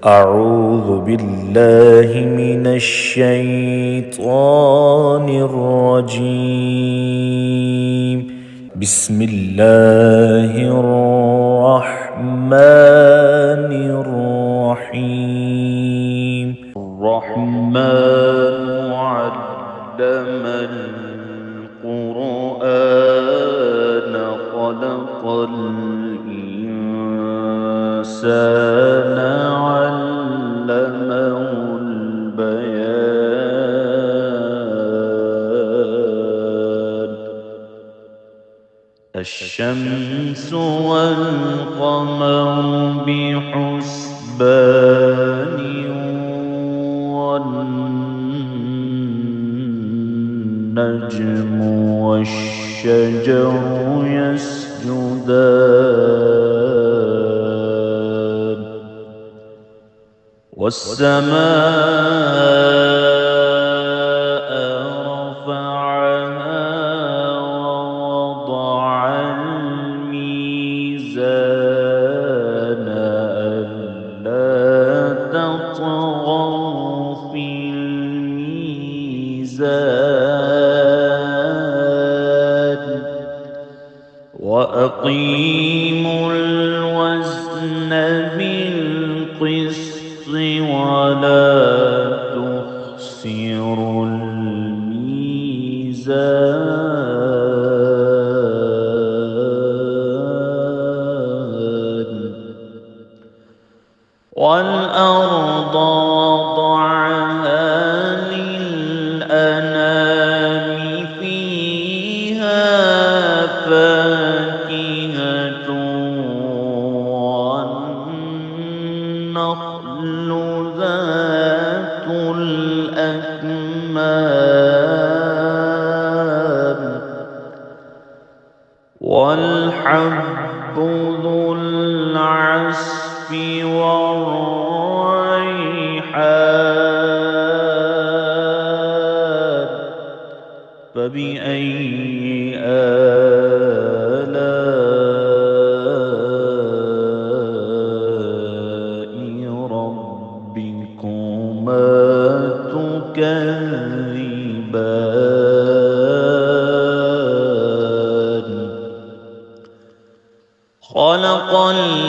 أعوذ بالله من الشيطان الرجيم. بسم الله الرحمن الرحيم. الرحمن علم القرآن خلق الإنسان علمه البيان. الشمس والقمر بحسبان والنجم والشجر يسجدان والسماء رفعها ووضع الميزان ألا تطغوا في الميزان وأقيموا الوزن بالقسط ولا تخسروا الميزان. والأرض وضعها للأنام فيها فاكهة والنخل ذات الأكمام والحب ذو العصف والريحان. فبأي آلاء ربكما تكذبان. خلق الإنسان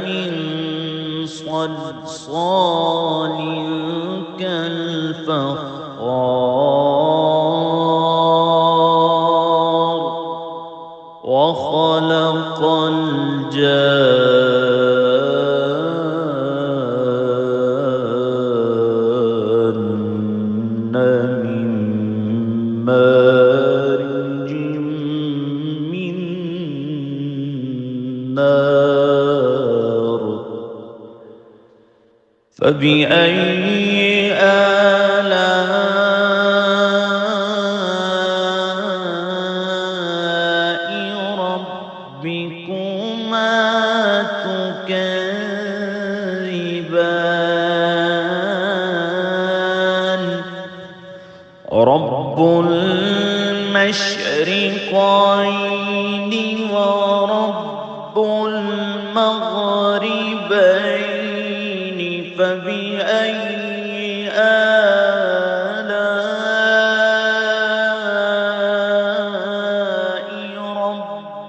من صلصال كالفخار وخلق الجان من مارج من نار. فبأي آلاء ربكما تكذبان. رب المشرقين ورب المغربين. فبأي آلاء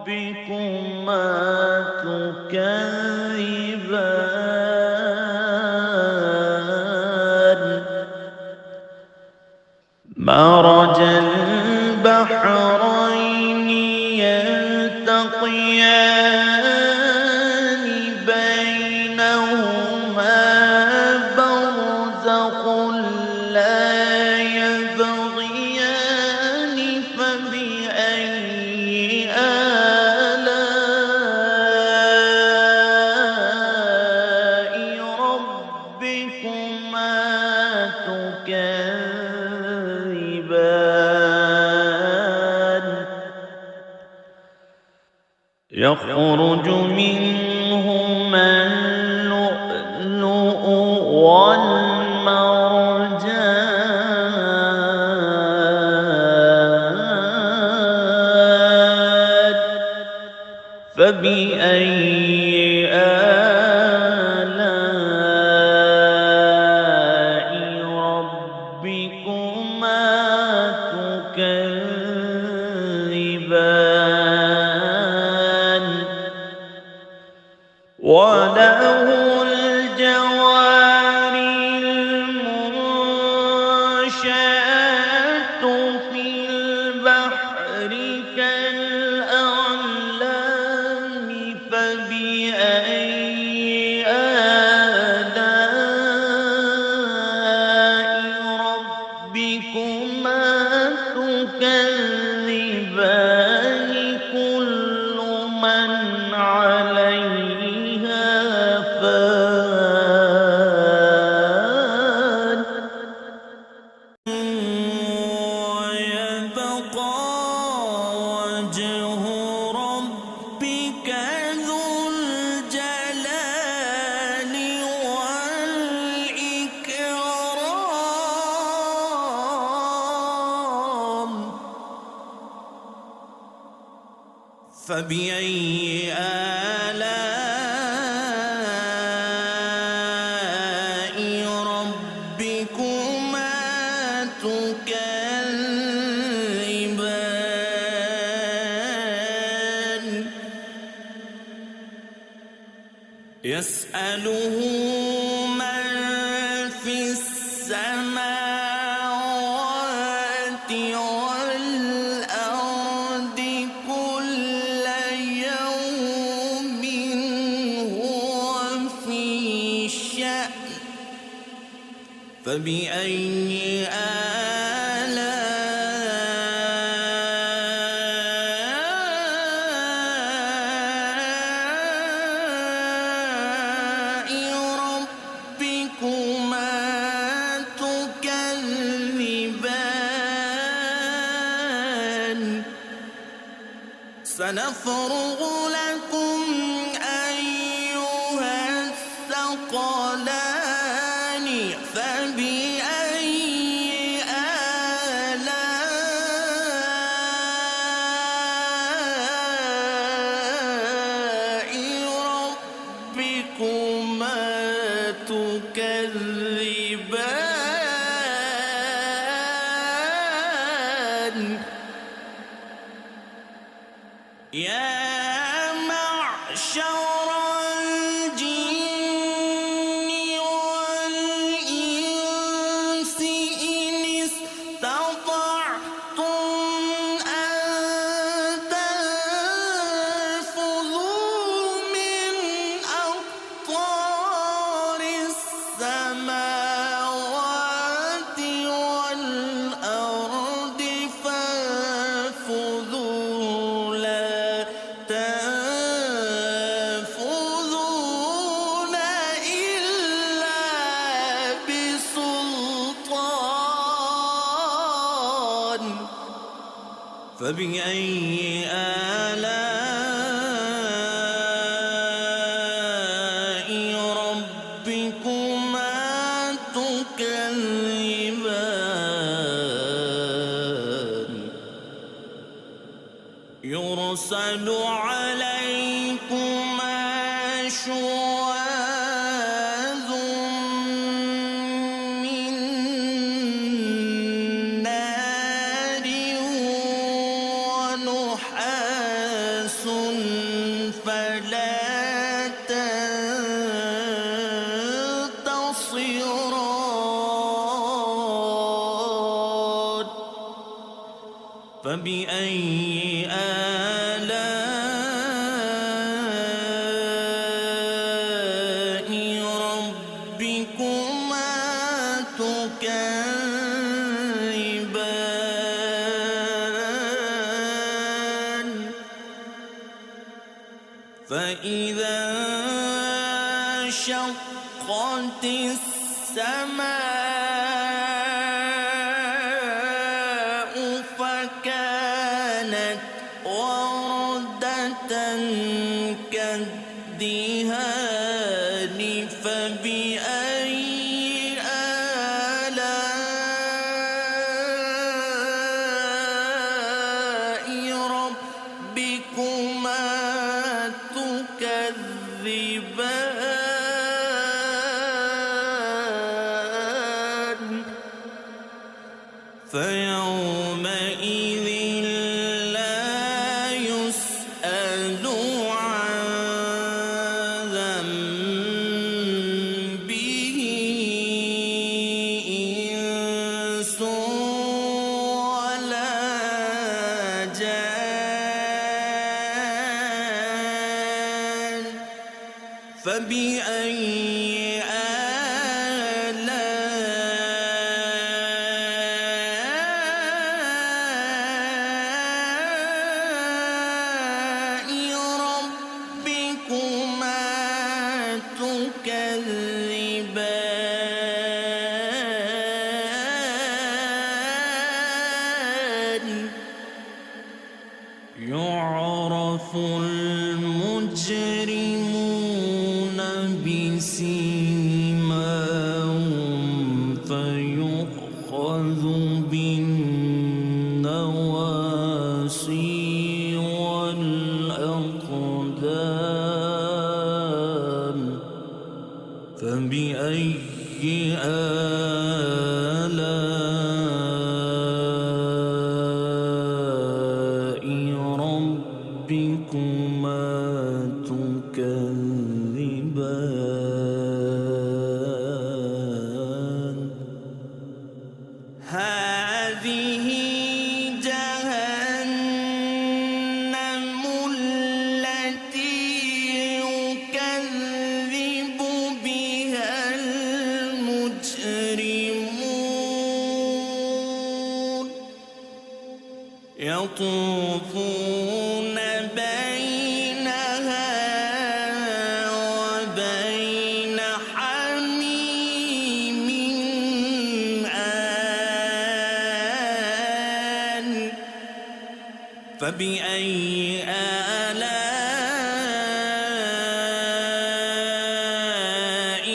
ربكما تكذبان. مرج البحرين يلتقيان بينهما برزخ لا يبغيان. فبأي آلاء ربكما تكذبان. يخرج منهما اللؤلؤ والمرجان. فبأي وله الجوار المنشآت في البحر كالأعلام فبأي آلاء ربكما تكذبان كل من عليها فان ويبقى وجه ربك ذو الجلال والإكرام فبأي آلاء ربكما تكذبان يسأله من في السماوات والأرض كل يوم هو في شأن فبأي آلاء ربكما تكذبان سنفرغ لكم أيها الثقلان فبأي آلاء ربكما تكذبان يا معشر الجن والإنس إن استطعتم أن تنفذوا من أقطار السماوات والأرض فانفذوا لا تنفذون إلا بسلطان فبأي آلاء ربكما تكذبان يرسل عليكما شواظ من نار ونحاس فلا تنتصران فبأي آلاء ربكما تكذبان فإذا انشقت السماء فكانت وردة كالدهان فبأي آلاء ربكما تكذبان فيومئذ لا يسأل عن فبأي آلاء ربكما تكذبان يعرف المجرمون بسيماهم فيؤخذ بالنواصي والأقدام فبأي آلاء ربكما تكذبان هذه جهنم التي يكذب بها المجرمون يطوفون بينها وبين حميم آن فبأي آلاء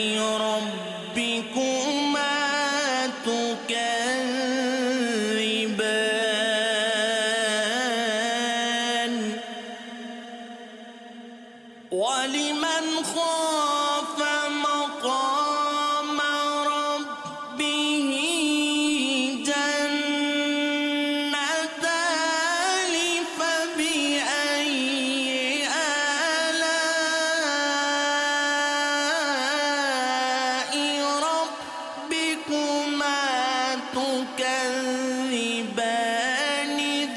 ربكما تكذبان ولمن خاف مقام ربه جنتان فبأي آلاء ربكما تكذبان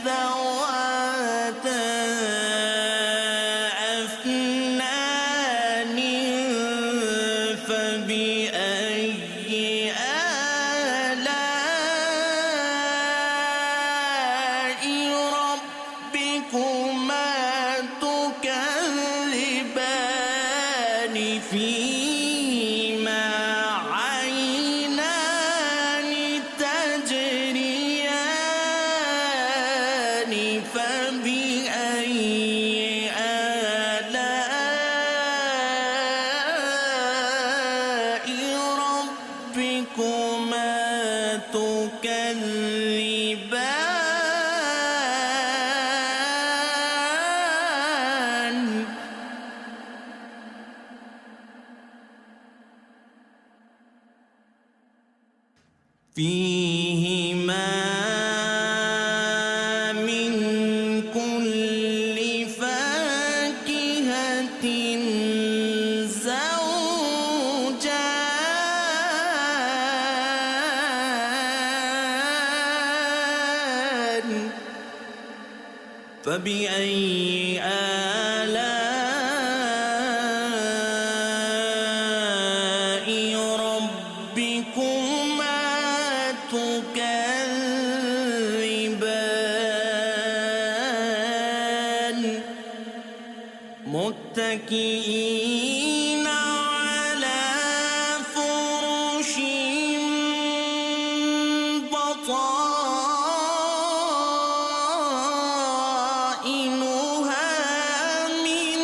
ذواتا أفنان فبأي آلاء ربكما تكذبان فيهما عينان تجريان فبأي آلاء ربكما تكذبان فيهما من كل فاكهة زوجان فبأي آلاء ربكما تكذبان متكئين على فرش بطائنها من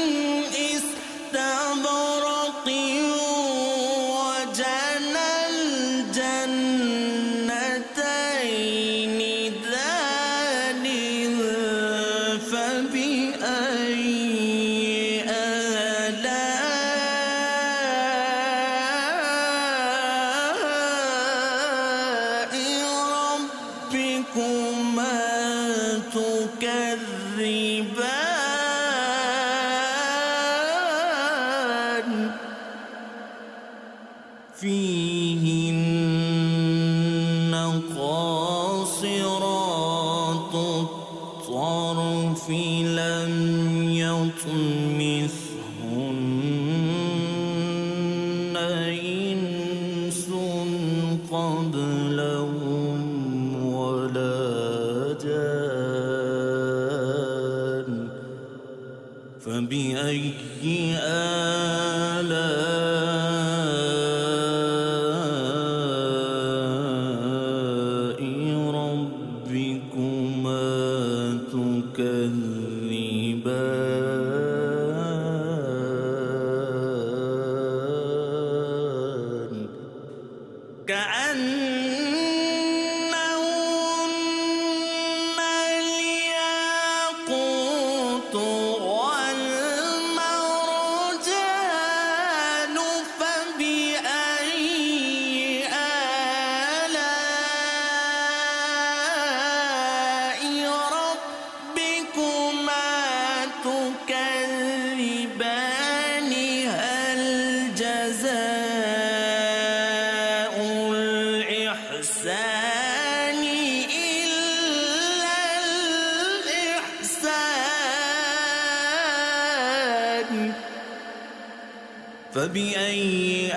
استبرق وجنى الجنتين دان فبأي آلاء ربكما تكذبان فيهن قاصرات الطرف لم يطمثهن كأنهن الياقوت والمرجان فبأي آلاء ربكما تكذبان هل جزاء الإحسان إلا الإحسان فبأي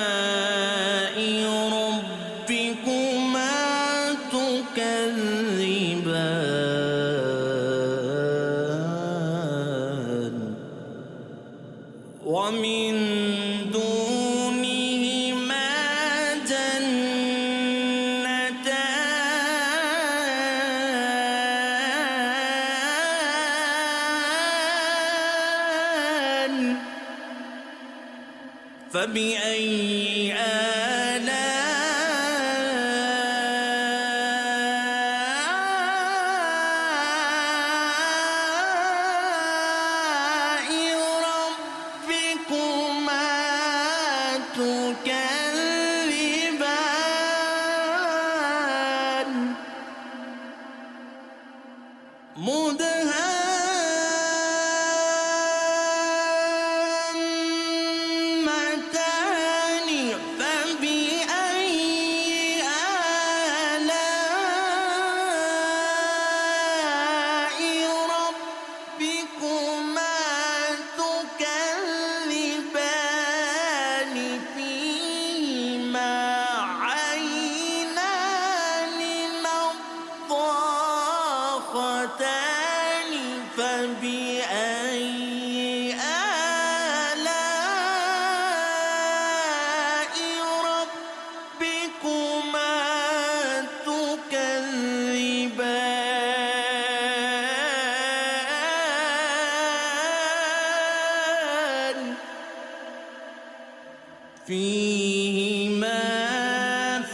آلاء ربكما تكذبان ومن دونهما جنتان فبأي آلاء ربكما تكذبان مدهامتان فبأي آلاء ربكما تكذبان فيهما عينان نضاختان فبأي آلاء ربكما تكذبان فيهما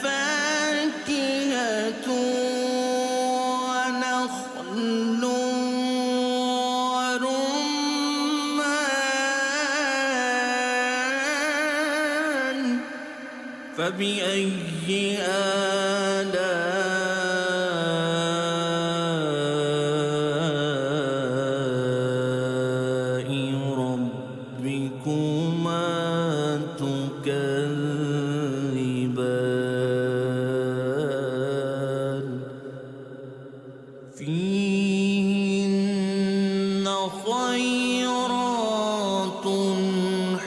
فاكهة ونخل ورمان فبأي آلاء ربكما تكذبان فيهن خيرات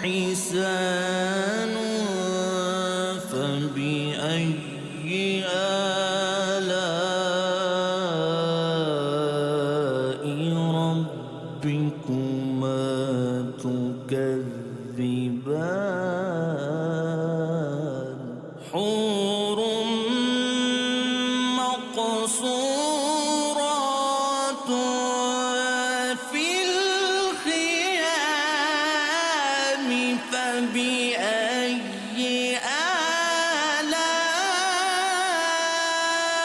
حسان فبأي آلاء ربكما تكذبان حور مقصورات في الخيام فبأي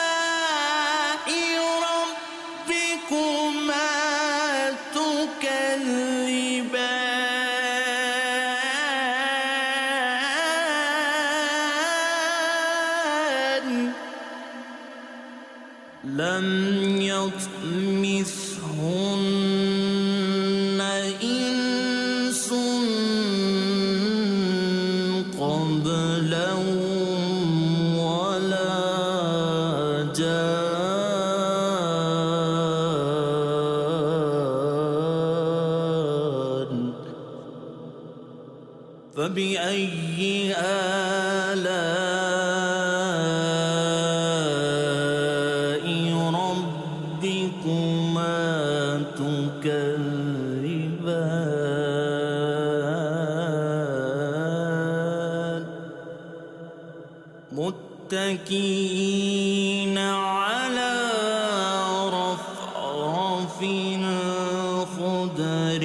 آلاء ربكما تكذبان لم يطمثهن إنس قبلهم ولا جان فبأي آلاء ربكما تكذبان متكئين على رفرف خضر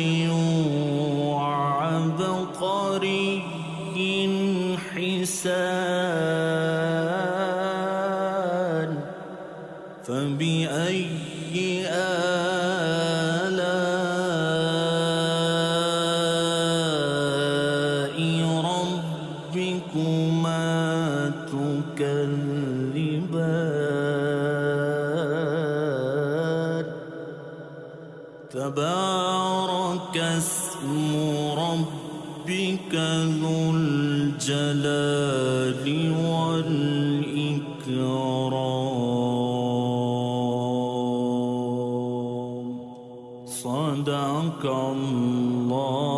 وعبقر تبارك اسم ربك ذو الجلال والإكرام. صدق الله